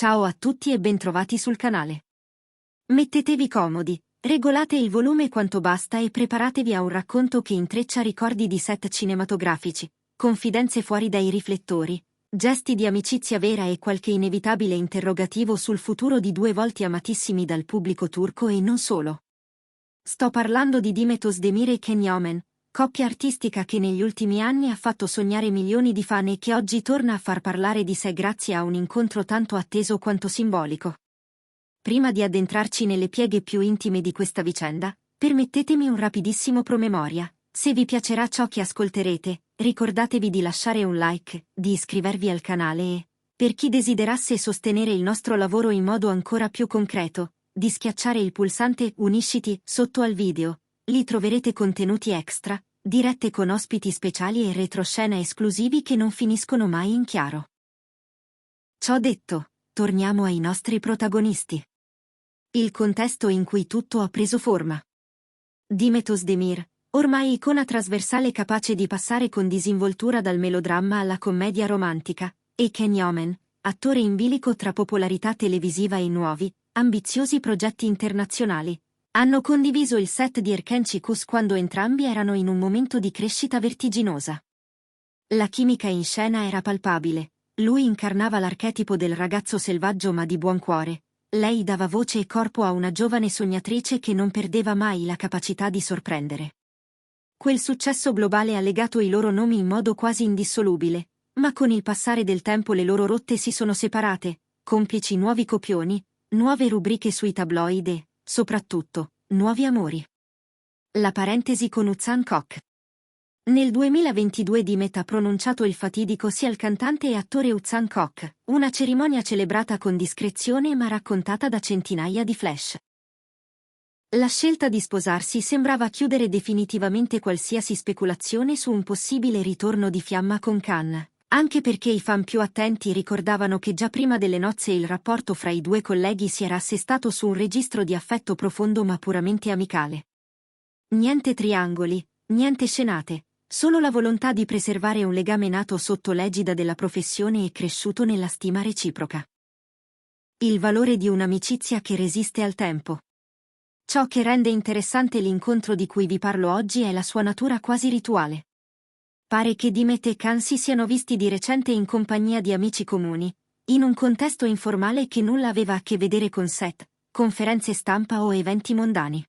Ciao a tutti e bentrovati sul canale. Mettetevi comodi, regolate il volume quanto basta e preparatevi a un racconto che intreccia ricordi di set cinematografici, confidenze fuori dai riflettori, gesti di amicizia vera e qualche inevitabile interrogativo sul futuro di due volti amatissimi dal pubblico turco e non solo. Sto parlando di Demet Özdemir e Can Yaman, coppia artistica che negli ultimi anni ha fatto sognare milioni di fan e che oggi torna a far parlare di sé grazie a un incontro tanto atteso quanto simbolico. Prima di addentrarci nelle pieghe più intime di questa vicenda, permettetemi un rapidissimo promemoria. Se vi piacerà ciò che ascolterete, ricordatevi di lasciare un like, di iscrivervi al canale e, per chi desiderasse sostenere il nostro lavoro in modo ancora più concreto, di schiacciare il pulsante Unisciti sotto al video. Lì troverete contenuti extra, dirette con ospiti speciali e retroscena esclusivi che non finiscono mai in chiaro. Ciò detto, torniamo ai nostri protagonisti. Il contesto in cui tutto ha preso forma. Demet Özdemir, ormai icona trasversale capace di passare con disinvoltura dal melodramma alla commedia romantica, e Can Yaman, attore in bilico tra popolarità televisiva e nuovi, ambiziosi progetti internazionali, hanno condiviso il set di Erken Çikus quando entrambi erano in un momento di crescita vertiginosa. La chimica in scena era palpabile, lui incarnava l'archetipo del ragazzo selvaggio ma di buon cuore, lei dava voce e corpo a una giovane sognatrice che non perdeva mai la capacità di sorprendere. Quel successo globale ha legato i loro nomi in modo quasi indissolubile, ma con il passare del tempo le loro rotte si sono separate, complici nuovi copioni, nuove rubriche sui tabloid e, soprattutto, nuovi amori. La parentesi con Uzan Koç. Nel 2022 Demet ha pronunciato il fatidico sì al cantante e attore Uzan Koç, una cerimonia celebrata con discrezione ma raccontata da centinaia di flash. La scelta di sposarsi sembrava chiudere definitivamente qualsiasi speculazione su un possibile ritorno di fiamma con Can, anche perché i fan più attenti ricordavano che già prima delle nozze il rapporto fra i due colleghi si era assestato su un registro di affetto profondo ma puramente amicale. Niente triangoli, niente scenate, solo la volontà di preservare un legame nato sotto l'egida della professione e cresciuto nella stima reciproca. Il valore di un'amicizia che resiste al tempo. Ciò che rende interessante l'incontro di cui vi parlo oggi è la sua natura quasi rituale. Pare che Demet e Can si siano visti di recente in compagnia di amici comuni, in un contesto informale che nulla aveva a che vedere con set, conferenze stampa o eventi mondani.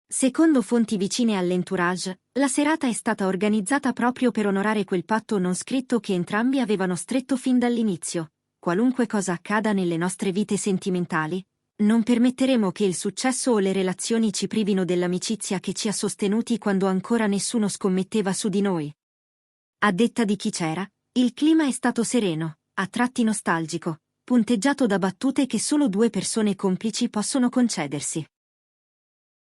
Secondo fonti vicine all'entourage, la serata è stata organizzata proprio per onorare quel patto non scritto che entrambi avevano stretto fin dall'inizio. Qualunque cosa accada nelle nostre vite sentimentali, non permetteremo che il successo o le relazioni ci privino dell'amicizia che ci ha sostenuti quando ancora nessuno scommetteva su di noi. A detta di chi c'era, il clima è stato sereno, a tratti nostalgico, punteggiato da battute che solo due persone complici possono concedersi.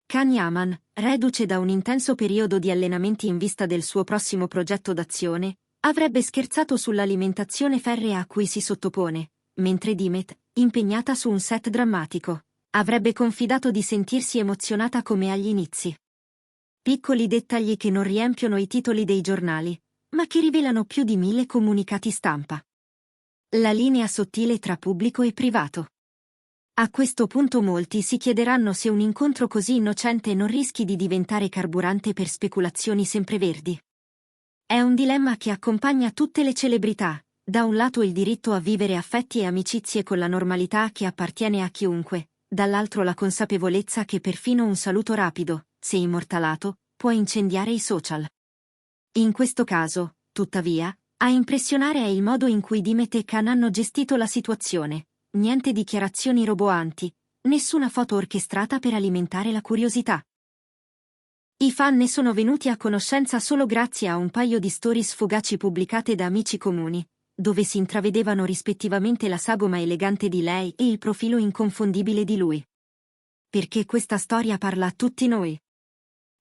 Can Yaman, reduce da un intenso periodo di allenamenti in vista del suo prossimo progetto d'azione, avrebbe scherzato sull'alimentazione ferrea a cui si sottopone, mentre Demet, impegnata su un set drammatico, avrebbe confidato di sentirsi emozionata come agli inizi. Piccoli dettagli che non riempiono i titoli dei giornali, ma che rivelano più di 1000 comunicati stampa. La linea sottile tra pubblico e privato. A questo punto molti si chiederanno se un incontro così innocente non rischi di diventare carburante per speculazioni sempreverdi. È un dilemma che accompagna tutte le celebrità, da un lato il diritto a vivere affetti e amicizie con la normalità che appartiene a chiunque, dall'altro la consapevolezza che perfino un saluto rapido, se immortalato, può incendiare i social. In questo caso, tuttavia, a impressionare è il modo in cui Demet e Can hanno gestito la situazione. Niente dichiarazioni roboanti, nessuna foto orchestrata per alimentare la curiosità. I fan ne sono venuti a conoscenza solo grazie a un paio di stories fugaci pubblicate da amici comuni, dove si intravedevano rispettivamente la sagoma elegante di lei e il profilo inconfondibile di lui. Perché questa storia parla a tutti noi.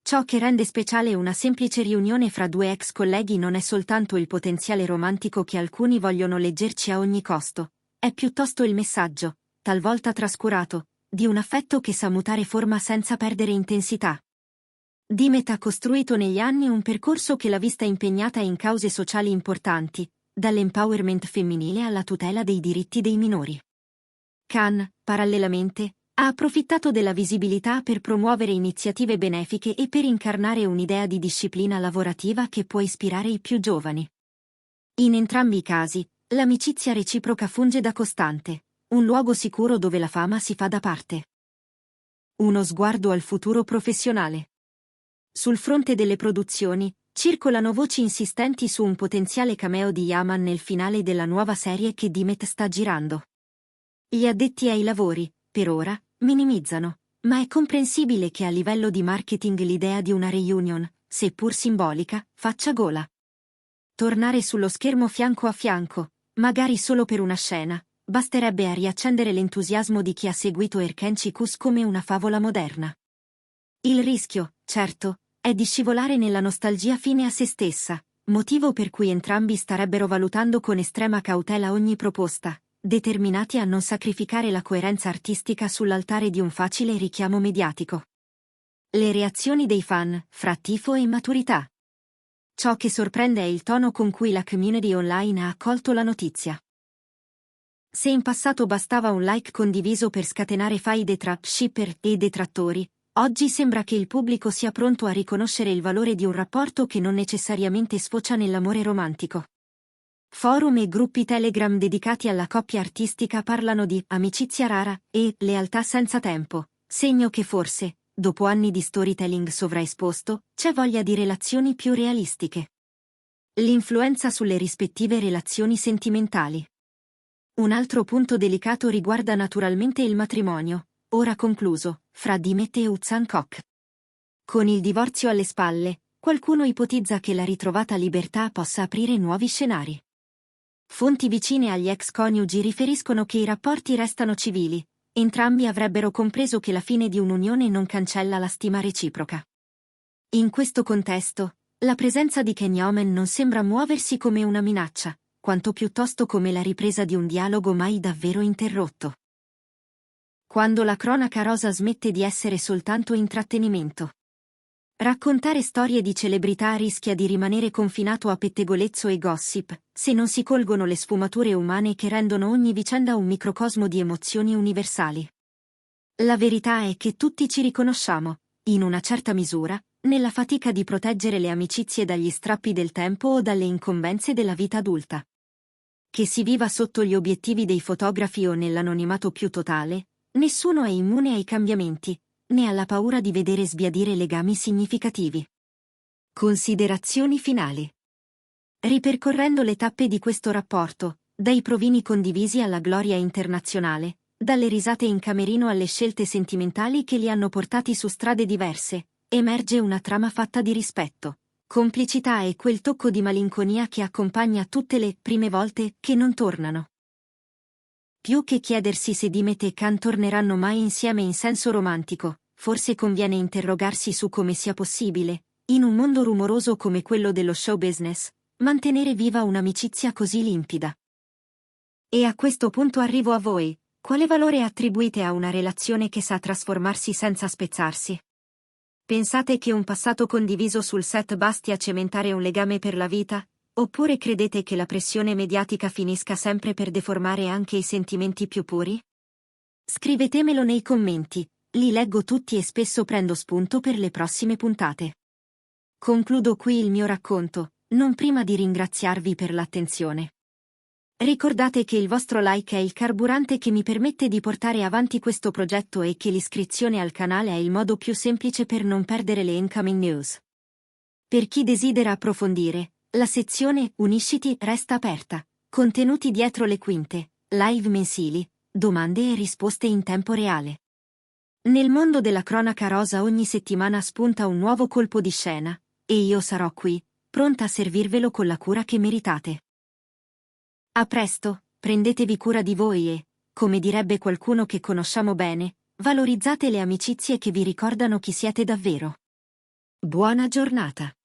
Ciò che rende speciale una semplice riunione fra due ex colleghi non è soltanto il potenziale romantico che alcuni vogliono leggerci a ogni costo. È piuttosto il messaggio, talvolta trascurato, di un affetto che sa mutare forma senza perdere intensità. Demet ha costruito negli anni un percorso che l'ha vista impegnata in cause sociali importanti, dall'empowerment femminile alla tutela dei diritti dei minori. Khan, parallelamente, ha approfittato della visibilità per promuovere iniziative benefiche e per incarnare un'idea di disciplina lavorativa che può ispirare i più giovani. In entrambi i casi, l'amicizia reciproca funge da costante, un luogo sicuro dove la fama si fa da parte. Uno sguardo al futuro professionale. Sul fronte delle produzioni, circolano voci insistenti su un potenziale cameo di Yaman nel finale della nuova serie che Dimet sta girando. Gli addetti ai lavori, per ora, minimizzano, ma è comprensibile che a livello di marketing l'idea di una reunion, seppur simbolica, faccia gola. Tornare sullo schermo fianco a fianco, magari solo per una scena, basterebbe a riaccendere l'entusiasmo di chi ha seguito Erkenchikos come una favola moderna. Il rischio, certo, è di scivolare nella nostalgia fine a se stessa, motivo per cui entrambi starebbero valutando con estrema cautela ogni proposta, determinati a non sacrificare la coerenza artistica sull'altare di un facile richiamo mediatico. Le reazioni dei fan, fra tifo e maturità. Ciò che sorprende è il tono con cui la community online ha accolto la notizia. Se in passato bastava un like condiviso per scatenare faide tra shipper e detrattori, oggi sembra che il pubblico sia pronto a riconoscere il valore di un rapporto che non necessariamente sfocia nell'amore romantico. Forum e gruppi Telegram dedicati alla coppia artistica parlano di amicizia rara e lealtà senza tempo, segno che forse, dopo anni di storytelling sovraesposto, c'è voglia di relazioni più realistiche. L'influenza sulle rispettive relazioni sentimentali. Un altro punto delicato riguarda naturalmente il matrimonio, ora concluso, fra Dimet e Uzan Kok. Con il divorzio alle spalle, qualcuno ipotizza che la ritrovata libertà possa aprire nuovi scenari. Fonti vicine agli ex coniugi riferiscono che i rapporti restano civili, entrambi avrebbero compreso che la fine di un'unione non cancella la stima reciproca. In questo contesto, la presenza di Kenny Omen non sembra muoversi come una minaccia, quanto piuttosto come la ripresa di un dialogo mai davvero interrotto. Quando la cronaca rosa smette di essere soltanto intrattenimento. Raccontare storie di celebrità rischia di rimanere confinato a pettegolezzo e gossip, se non si colgono le sfumature umane che rendono ogni vicenda un microcosmo di emozioni universali. La verità è che tutti ci riconosciamo, in una certa misura, nella fatica di proteggere le amicizie dagli strappi del tempo o dalle incombenze della vita adulta. Che si viva sotto gli obiettivi dei fotografi o nell'anonimato più totale, nessuno è immune ai cambiamenti, né alla paura di vedere sbiadire legami significativi. Considerazioni finali. Ripercorrendo le tappe di questo rapporto, dai provini condivisi alla gloria internazionale, dalle risate in camerino alle scelte sentimentali che li hanno portati su strade diverse, emerge una trama fatta di rispetto, complicità e quel tocco di malinconia che accompagna tutte le prime volte che non tornano. Più che chiedersi se Dimet e Khan torneranno mai insieme in senso romantico, forse conviene interrogarsi su come sia possibile, in un mondo rumoroso come quello dello show business, mantenere viva un'amicizia così limpida. E a questo punto arrivo a voi, quale valore attribuite a una relazione che sa trasformarsi senza spezzarsi? Pensate che un passato condiviso sul set basti a cementare un legame per la vita? Oppure credete che la pressione mediatica finisca sempre per deformare anche i sentimenti più puri? Scrivetemelo nei commenti, li leggo tutti e spesso prendo spunto per le prossime puntate. Concludo qui il mio racconto, non prima di ringraziarvi per l'attenzione. Ricordate che il vostro like è il carburante che mi permette di portare avanti questo progetto e che l'iscrizione al canale è il modo più semplice per non perdere le incoming news. Per chi desidera approfondire, la sezione Unisciti resta aperta, contenuti dietro le quinte, live mensili, domande e risposte in tempo reale. Nel mondo della cronaca rosa ogni settimana spunta un nuovo colpo di scena, e io sarò qui, pronta a servirvelo con la cura che meritate. A presto, prendetevi cura di voi e, come direbbe qualcuno che conosciamo bene, valorizzate le amicizie che vi ricordano chi siete davvero. Buona giornata.